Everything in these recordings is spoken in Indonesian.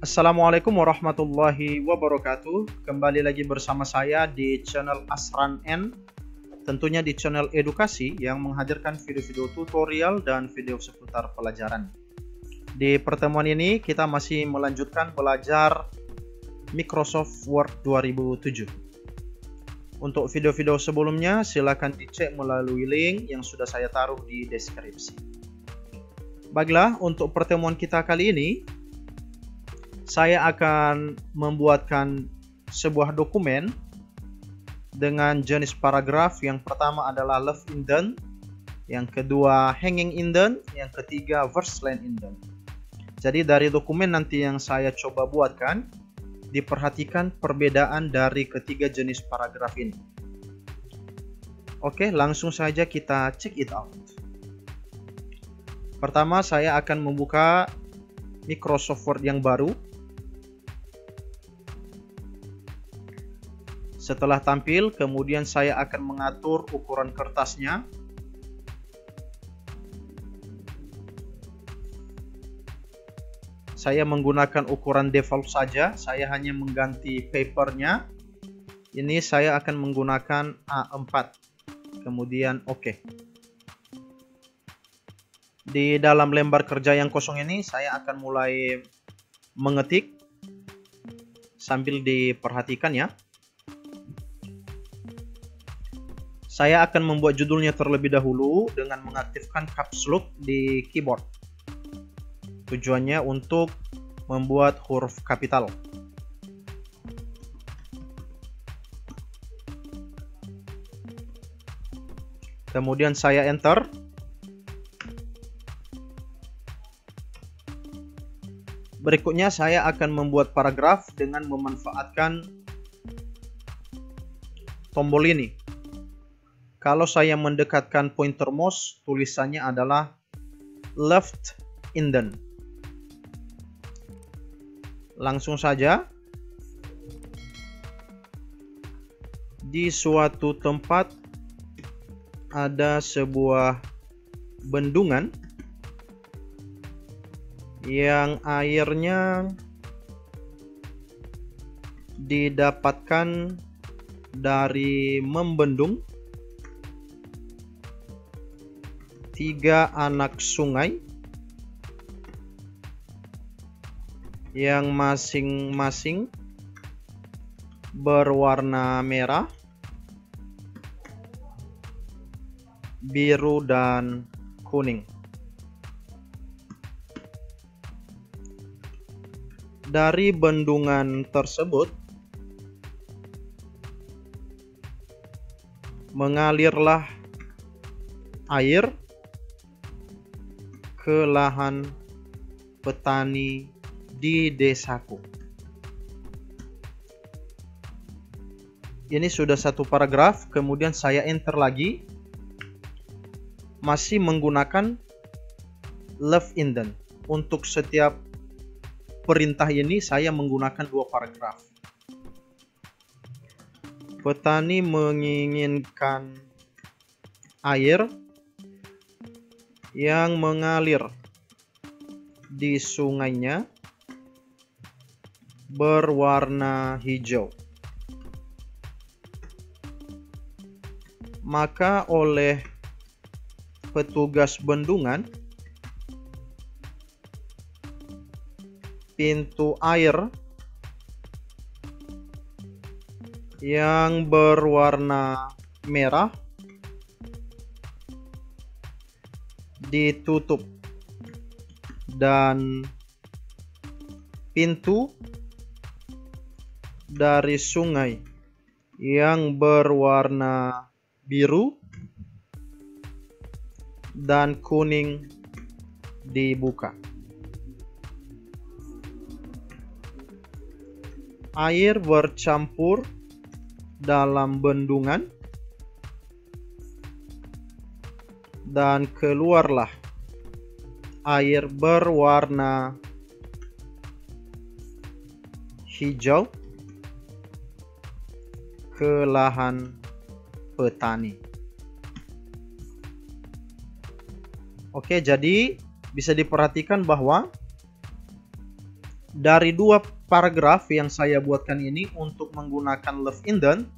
Assalamualaikum warahmatullahi wabarakatuh. Kembali lagi bersama saya di channel Asran N. Tentunya di channel edukasi yang menghadirkan video-video tutorial dan video seputar pelajaran. Di pertemuan ini kita masih melanjutkan belajar Microsoft Word 2007. Untuk video-video sebelumnya silakan dicek melalui link yang sudah saya taruh di deskripsi. Baiklah, untuk pertemuan kita kali ini saya akan membuatkan sebuah dokumen dengan jenis paragraf. Yang pertama adalah left indent, yang kedua hanging indent, yang ketiga verse line indent. Jadi dari dokumen nanti yang saya coba buatkan, diperhatikan perbedaan dari ketiga jenis paragraf ini. Oke, langsung saja kita check it out. Pertama saya akan membuka Microsoft Word yang baru. Setelah tampil, kemudian saya akan mengatur ukuran kertasnya. Saya menggunakan ukuran default saja, saya hanya mengganti papernya. Ini saya akan menggunakan A4. Kemudian OK. Di dalam lembar kerja yang kosong ini, saya akan mulai mengetik sambil diperhatikan ya. Saya akan membuat judulnya terlebih dahulu dengan mengaktifkan caps lock di keyboard. Tujuannya untuk membuat huruf kapital. Kemudian saya enter. Berikutnya saya akan membuat paragraf dengan memanfaatkan tombol ini. Kalau saya mendekatkan pointer mouse, tulisannya adalah left indent. Langsung saja. Di suatu tempat ada sebuah bendungan yang airnya didapatkan dari membendung 3 anak sungai yang masing-masing berwarna merah, biru, dan kuning. Dari bendungan tersebut mengalirlah air ke lahan petani di desaku. Ini sudah satu paragraf, kemudian saya enter lagi. Masih menggunakan left indent. Untuk setiap perintah ini saya menggunakan 2 paragraf. Petani menginginkan air yang mengalir di sungainya berwarna hijau. Maka oleh petugas bendungan, pintu air yang berwarna merah ditutup dan pintu dari sungai yang berwarna biru dan kuning dibuka. Air bercampur dalam bendungan dan keluarlah air berwarna hijau ke lahan petani. Oke, jadi bisa diperhatikan bahwa Dari dua paragraf yang saya buatkan ini untuk menggunakan left indent,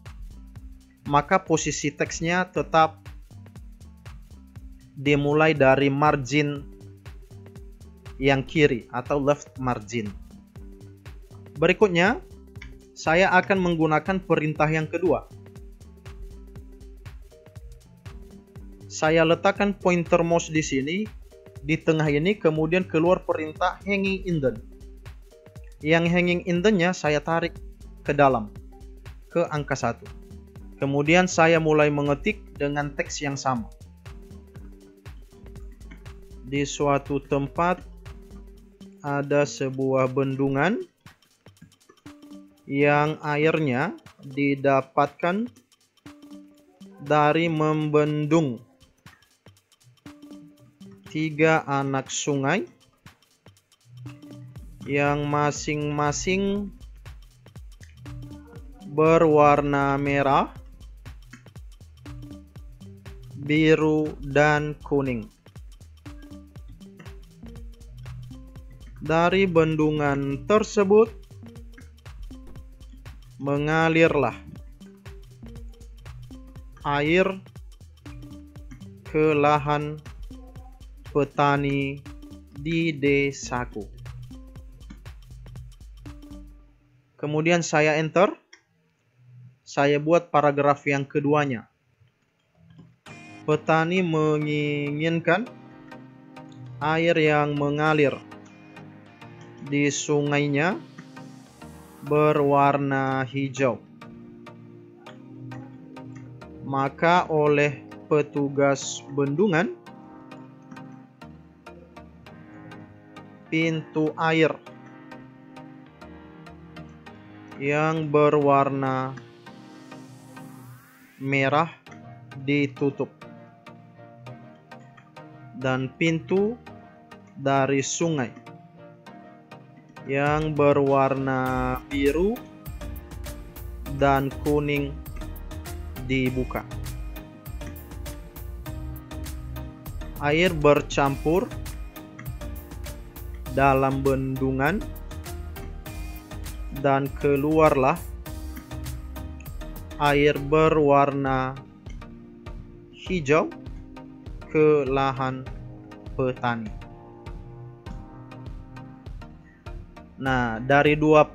maka posisi teksnya tetap dimulai dari margin yang kiri atau left margin. Berikutnya, saya akan menggunakan perintah yang kedua. Saya letakkan pointer mouse di sini, di tengah ini, kemudian keluar perintah hanging indent. Yang hanging indentnya saya tarik ke dalam, ke angka 1. Kemudian saya mulai mengetik dengan teks yang sama. Di suatu tempat ada sebuah bendungan yang airnya didapatkan dari membendung 3 anak sungai yang masing-masing berwarna merah, biru, dan kuning. Dari bendungan tersebut mengalirlah air ke lahan petani di desaku. Kemudian saya enter. Saya buat paragraf yang keduanya. Petani menginginkan air yang mengalir di sungainya berwarna hijau. Maka oleh petugas bendungan, pintu air yang berwarna merah ditutup, dan pintu dari sungai yang berwarna biru dan kuning dibuka. Air bercampur dalam bendungan dan keluarlah air berwarna hijau ke lahan petani. Nah, dari dua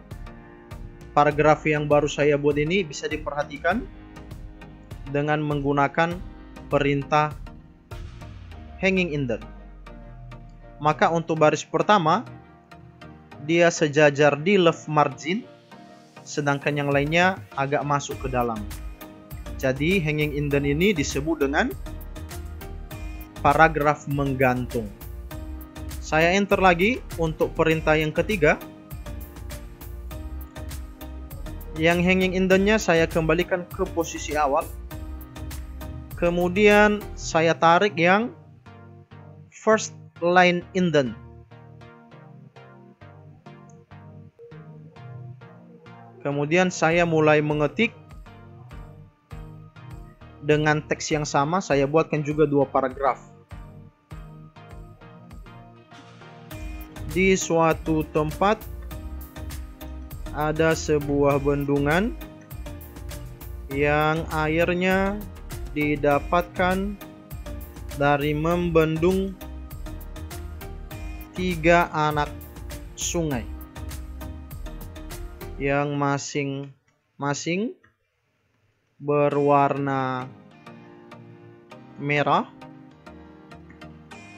paragraf yang baru saya buat ini bisa diperhatikan dengan menggunakan perintah hanging indent. Maka untuk baris pertama, dia sejajar di left margin, sedangkan yang lainnya agak masuk ke dalam. Jadi hanging indent ini disebut dengan paragraf menggantung. Saya enter lagi untuk perintah yang ketiga. Yang hanging indentnya saya kembalikan ke posisi awal. Kemudian saya tarik yang first line indent. Kemudian saya mulai mengetik dengan teks yang sama. Saya buatkan juga dua paragraf. Di suatu tempat ada sebuah bendungan yang airnya didapatkan dari membendung 3 anak sungai yang masing-masing berwarna merah,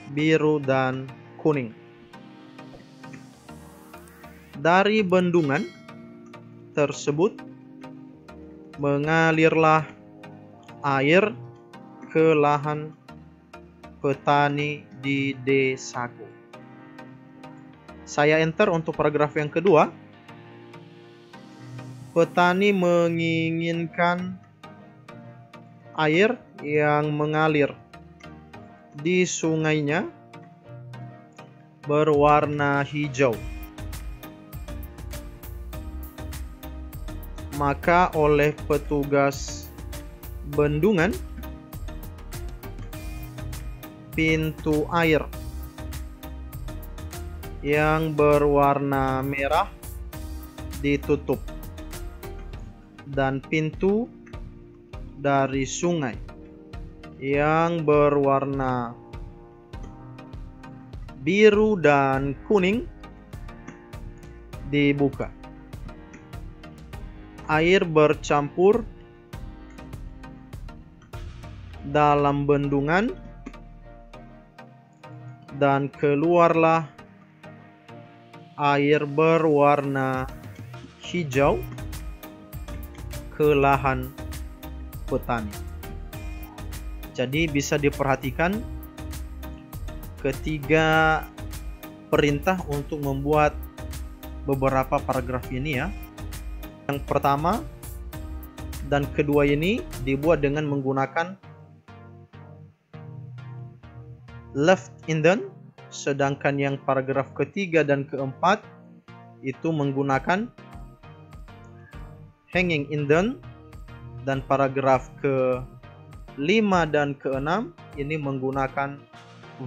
biru, dan kuning. Dari bendungan tersebut mengalirlah air ke lahan petani di desaku. Saya enter untuk paragraf yang kedua. Petani menginginkan air yang mengalir di sungainya berwarna hijau. Maka oleh petugas bendungan, pintu air yang berwarna merah ditutup, dan pintu dari sungai yang berwarna biru dan kuning dibuka. Air bercampur dalam bendungan dan keluarlah air berwarna hijau ke lahan petani. Jadi bisa diperhatikan ketiga perintah untuk membuat beberapa paragraf ini ya. Yang pertama dan kedua ini dibuat dengan menggunakan left indent, sedangkan yang paragraf ketiga dan keempat itu menggunakan hanging indent, dan paragraf ke-5 dan ke-6 ini menggunakan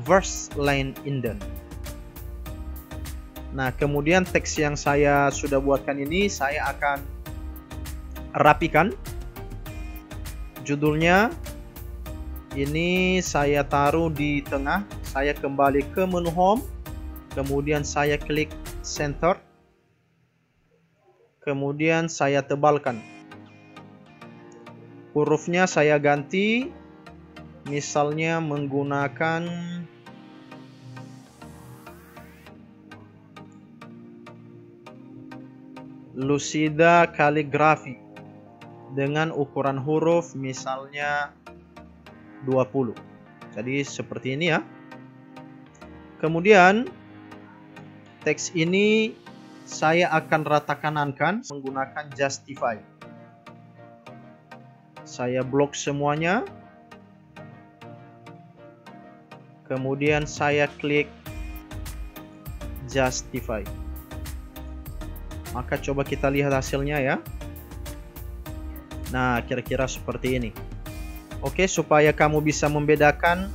verse line indent. Nah, kemudian teks yang saya sudah buatkan ini saya akan rapikan. Judulnya ini saya taruh di tengah. Saya kembali ke menu home, kemudian saya klik center, kemudian saya tebalkan. Hurufnya saya ganti, misalnya menggunakan Lucida Calligraphy dengan ukuran huruf misalnya 20. Jadi seperti ini ya. Kemudian teks ini saya akan rata kanankan menggunakan justify. Saya blok semuanya. Kemudian saya klik justify. Maka coba kita lihat hasilnya ya. Nah, kira-kira seperti ini. Oke, supaya kamu bisa membedakan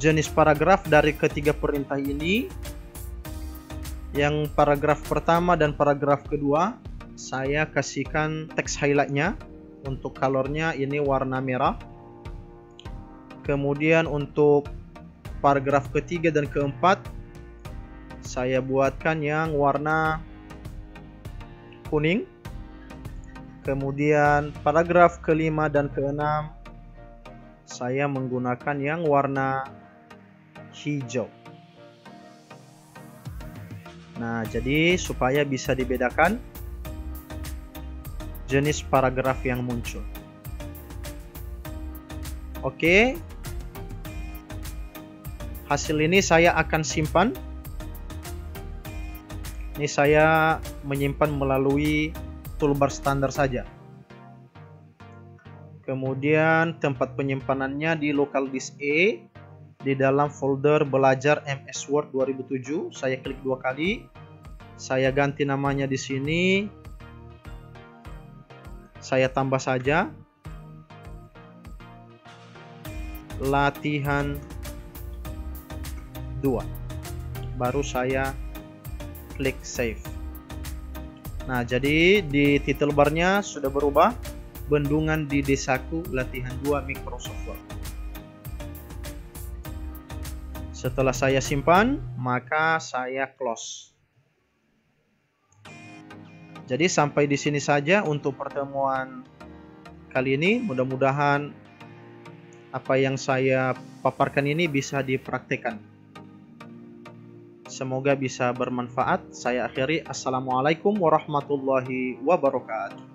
jenis paragraf dari ketiga perintah ini, yang paragraf pertama dan paragraf kedua saya kasihkan teks highlightnya. Untuk colornya ini warna merah. Kemudian untuk paragraf ketiga dan keempat saya buatkan yang warna kuning. Kemudian paragraf ke-5 dan ke-6 saya menggunakan yang warna hijau. Nah, jadi supaya bisa dibedakan jenis paragraf yang muncul. Oke. Hasil ini saya akan simpan. Ini saya menyimpan melalui toolbar standar saja. Kemudian tempat penyimpanannya di local disk A di dalam folder belajar MS Word 2007. Saya klik 2 kali. Saya ganti namanya di sini. Saya tambah saja latihan 2. Baru saya klik save. Nah, jadi di title barnya sudah berubah, Bendungan di Desaku Latihan 2 Microsoft Word. Setelah saya simpan, maka saya close. Jadi sampai di sini saja untuk pertemuan kali ini. Mudah-mudahan apa yang saya paparkan ini bisa dipraktikkan. Semoga bisa bermanfaat. Saya akhiri. Assalamualaikum warahmatullahi wabarakatuh.